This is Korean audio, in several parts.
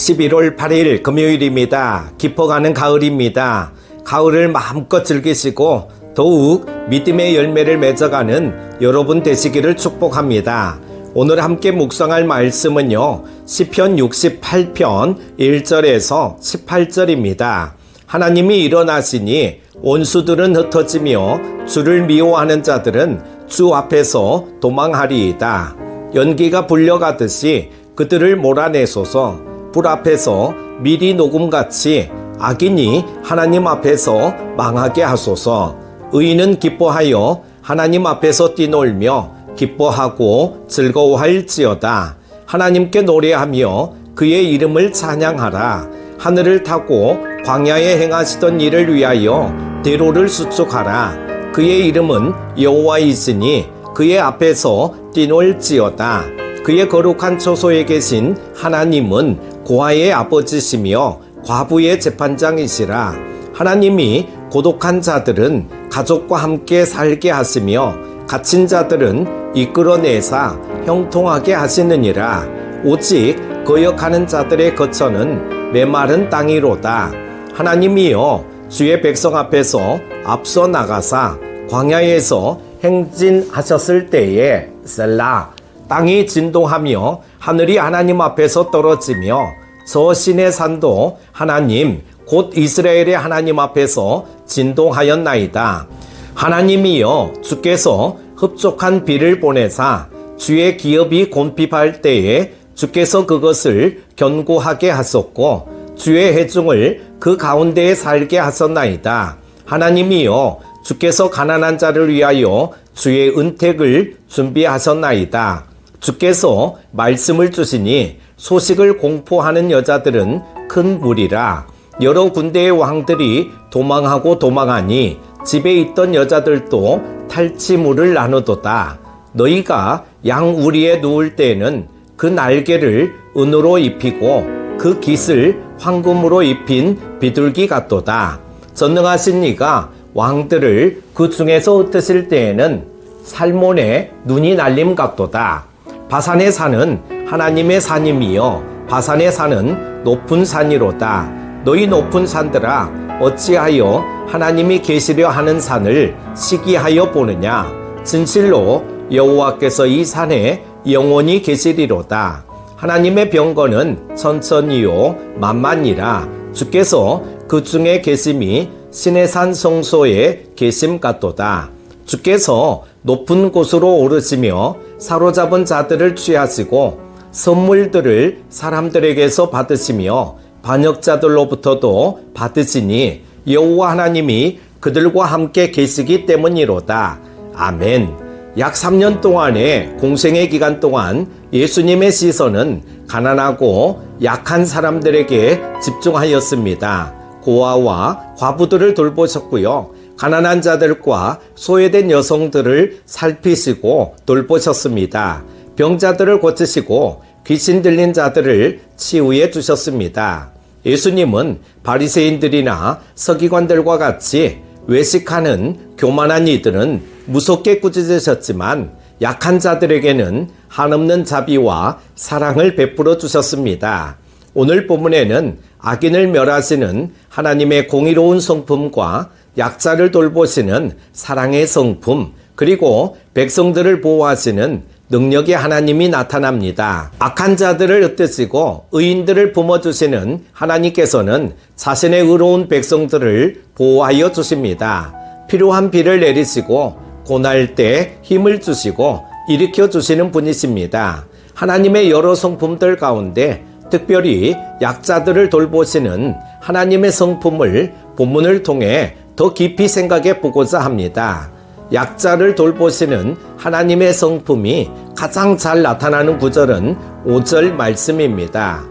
11월 8일 금요일입니다. 깊어가는 가을입니다. 가을을 마음껏 즐기시고 더욱 믿음의 열매를 맺어가는 여러분 되시기를 축복합니다. 오늘 함께 묵상할 말씀은요, 시편 68편 1절에서 18절입니다. 하나님이 일어나시니 온수들은 흩어지며 주를 미워하는 자들은 주 앞에서 도망하리이다. 연기가 불려가듯이 그들을 몰아내소서. 불 앞에서 미리 녹음같이 악인이 하나님 앞에서 망하게 하소서. 의인은 기뻐하여 하나님 앞에서 뛰놀며 기뻐하고 즐거워할지어다. 하나님께 노래하며 그의 이름을 찬양하라. 하늘을 타고 광야에 행하시던 일을 위하여 대로를 수축하라. 그의 이름은 여호와이시니 그의 앞에서 뛰놀지어다. 그의 거룩한 처소에 계신 하나님은 고아의 아버지시며 과부의 재판장이시라. 하나님이 고독한 자들은 가족과 함께 살게 하시며 갇힌 자들은 이끌어내사 형통하게 하시느니라. 오직 거역하는 자들의 거처는 메마른 땅이로다. 하나님이여 주의 백성 앞에서 앞서 나가사 광야에서 행진하셨을 때에 셀라. 땅이 진동하며 하늘이 하나님 앞에서 떨어지며 저 신의 산도 하나님 곧 이스라엘의 하나님 앞에서 진동하였나이다. 하나님이여 주께서 흡족한 비를 보내사 주의 기업이 곤핍할 때에 주께서 그것을 견고하게 하셨고 주의 회중을 그 가운데에 살게 하셨나이다. 하나님이여 주께서 가난한 자를 위하여 주의 은택을 준비하셨나이다. 주께서 말씀을 주시니 소식을 공포하는 여자들은 큰 무리라. 여러 군대의 왕들이 도망하고 도망하니 집에 있던 여자들도 탈취물을 나누도다. 너희가 양 우리에 누울 때에는 그 날개를 은으로 입히고 그 깃을 황금으로 입힌 비둘기 같도다. 전능하신 이가 왕들을 그 중에서 흩으실 때에는 살몬의 눈이 날림 같도다. 바산의 산은 하나님의 산임이여 바산의 산은 높은 산이로다. 너희 높은 산들아 어찌하여 하나님이 계시려 하는 산을 시기하여 보느냐. 진실로 여호와께서 이 산에 영원히 계시리로다. 하나님의 병거는 천천히요 만만이라. 주께서 그 중에 계심이 신의 산 성소에 계심 같도다. 주께서 높은 곳으로 오르시며 사로잡은 자들을 취하시고 선물들을 사람들에게서 받으시며 반역자들로부터도 받으시니 여호와 하나님이 그들과 함께 계시기 때문이로다. 아멘. 약 3년 동안의 공생의 기간 동안 예수님의 시선은 가난하고 약한 사람들에게 집중하였습니다. 고아와 과부들을 돌보셨고요. 가난한 자들과 소외된 여성들을 살피시고 돌보셨습니다. 병자들을 고치시고 귀신 들린 자들을 치유해 주셨습니다. 예수님은 바리새인들이나 서기관들과 같이 외식하는 교만한 이들은 무섭게 꾸짖으셨지만 약한 자들에게는 한없는 자비와 사랑을 베풀어 주셨습니다. 오늘 본문에는 악인을 멸하시는 하나님의 공의로운 성품과 약자를 돌보시는 사랑의 성품, 그리고 백성들을 보호하시는 능력의 하나님이 나타납니다. 악한 자들을 흩으시고 의인들을 품어주시는 하나님께서는 자신의 의로운 백성들을 보호하여 주십니다. 필요한 비를 내리시고 고날 때 힘을 주시고 일으켜 주시는 분이십니다. 하나님의 여러 성품들 가운데 특별히 약자들을 돌보시는 하나님의 성품을 본문을 통해 더 깊이 생각해 보고자 합니다. 약자를 돌보시는 하나님의 성품이 가장 잘 나타나는 구절은 5절 말씀입니다.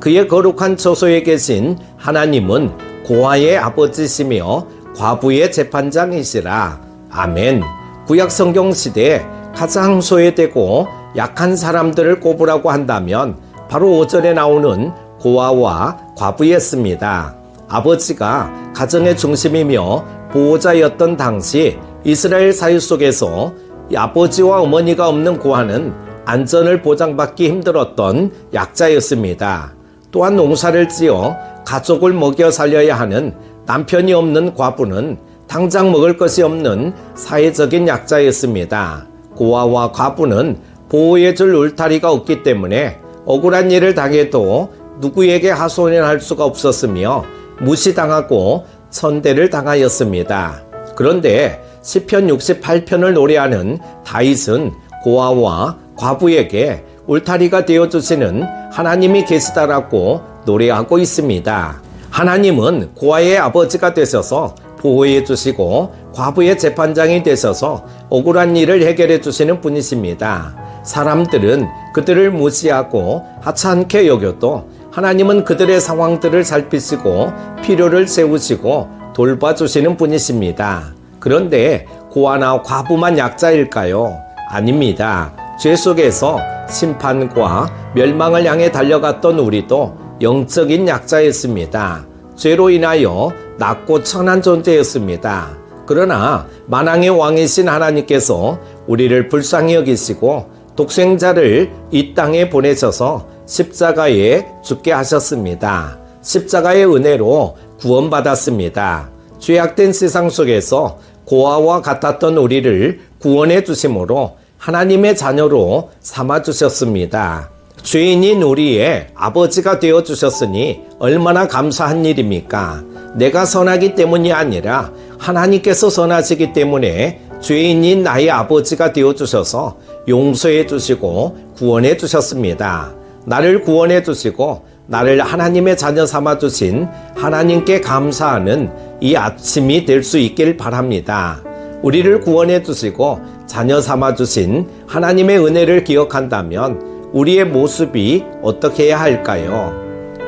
그의 거룩한 처소에 계신 하나님은 고아의 아버지시며 과부의 재판장이시라. 아멘. 구약 성경 시대에 가장 소외되고 약한 사람들을 꼽으라고 한다면 바로 5절에 나오는 고아와 과부였습니다. 아버지가 가정의 중심이며 보호자였던 당시 이스라엘 사회 속에서 아버지와 어머니가 없는 고아는 안전을 보장받기 힘들었던 약자였습니다. 또한 농사를 지어 가족을 먹여 살려야 하는 남편이 없는 과부는 당장 먹을 것이 없는 사회적인 약자였습니다. 고아와 과부는 보호해줄 울타리가 없기 때문에 억울한 일을 당해도 누구에게 하소연할 수가 없었으며 무시당하고 천대를 당하였습니다. 그런데 시편 68편을 노래하는 다윗은 고아와 과부에게 울타리가 되어주시는 하나님이 계시다라고 노래하고 있습니다. 하나님은 고아의 아버지가 되셔서 보호해 주시고 과부의 재판장이 되셔서 억울한 일을 해결해 주시는 분이십니다. 사람들은 그들을 무시하고 하찮게 여겨도 하나님은 그들의 상황들을 살피시고 필요를 세우시고 돌봐주시는 분이십니다. 그런데 고아나 과부만 약자일까요? 아닙니다. 죄 속에서 심판과 멸망을 향해 달려갔던 우리도 영적인 약자였습니다. 죄로 인하여 낮고 천한 존재였습니다. 그러나 만왕의 왕이신 하나님께서 우리를 불쌍히 여기시고 독생자를 이 땅에 보내셔서 십자가에 죽게 하셨습니다. 십자가의 은혜로 구원받았습니다. 죄악된 세상 속에서 고아와 같았던 우리를 구원해 주심으로 하나님의 자녀로 삼아주셨습니다. 죄인인 우리의 아버지가 되어주셨으니 얼마나 감사한 일입니까? 내가 선하기 때문이 아니라 하나님께서 선하시기 때문에 죄인인 나의 아버지가 되어주셔서 용서해 주시고 구원해 주셨습니다. 나를 구원해 주시고 나를 하나님의 자녀 삼아주신 하나님께 감사하는 이 아침이 될 수 있길 바랍니다. 우리를 구원해 주시고 자녀 삼아주신 하나님의 은혜를 기억한다면 우리의 모습이 어떻게 해야 할까요?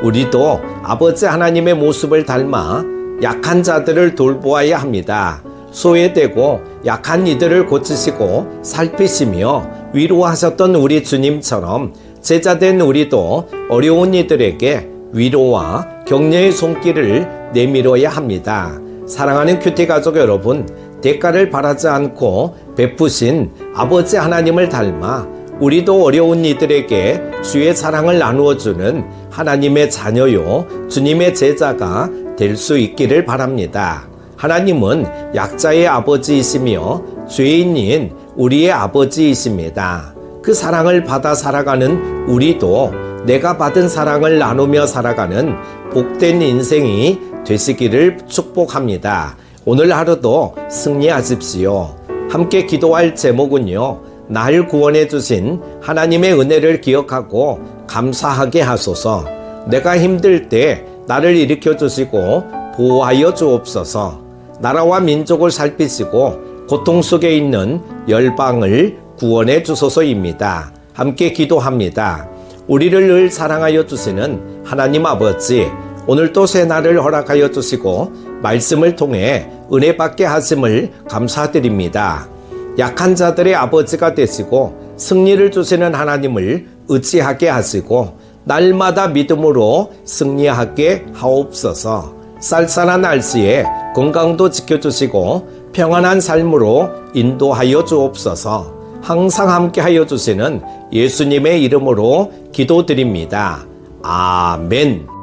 우리도 아버지 하나님의 모습을 닮아 약한 자들을 돌보아야 합니다. 소외되고 약한 이들을 고치시고 살피시며 위로하셨던 우리 주님처럼 제자된 우리도 어려운 이들에게 위로와 격려의 손길을 내밀어야 합니다. 사랑하는 큐티 가족 여러분, 대가를 바라지 않고 베푸신 아버지 하나님을 닮아 우리도 어려운 이들에게 주의 사랑을 나누어주는 하나님의 자녀요 주님의 제자가 될 수 있기를 바랍니다. 하나님은 약자의 아버지이시며 죄인인 우리의 아버지이십니다. 그 사랑을 받아 살아가는 우리도 내가 받은 사랑을 나누며 살아가는 복된 인생이 되시기를 축복합니다. 오늘 하루도 승리하십시오. 함께 기도할 제목은요, 날 구원해 주신 하나님의 은혜를 기억하고 감사하게 하소서. 내가 힘들 때 나를 일으켜 주시고 보호하여 주옵소서. 나라와 민족을 살피시고 고통 속에 있는 열방을 구원해 주소서입니다. 함께 기도합니다. 우리를 늘 사랑하여 주시는 하나님 아버지, 오늘도 새 날을 허락하여 주시고 말씀을 통해 은혜 받게 하심을 감사드립니다. 약한 자들의 아버지가 되시고 승리를 주시는 하나님을 의지하게 하시고 날마다 믿음으로 승리하게 하옵소서. 쌀쌀한 날씨에 건강도 지켜주시고 평안한 삶으로 인도하여 주옵소서. 항상 함께하여 주시는 예수님의 이름으로 기도드립니다. 아멘.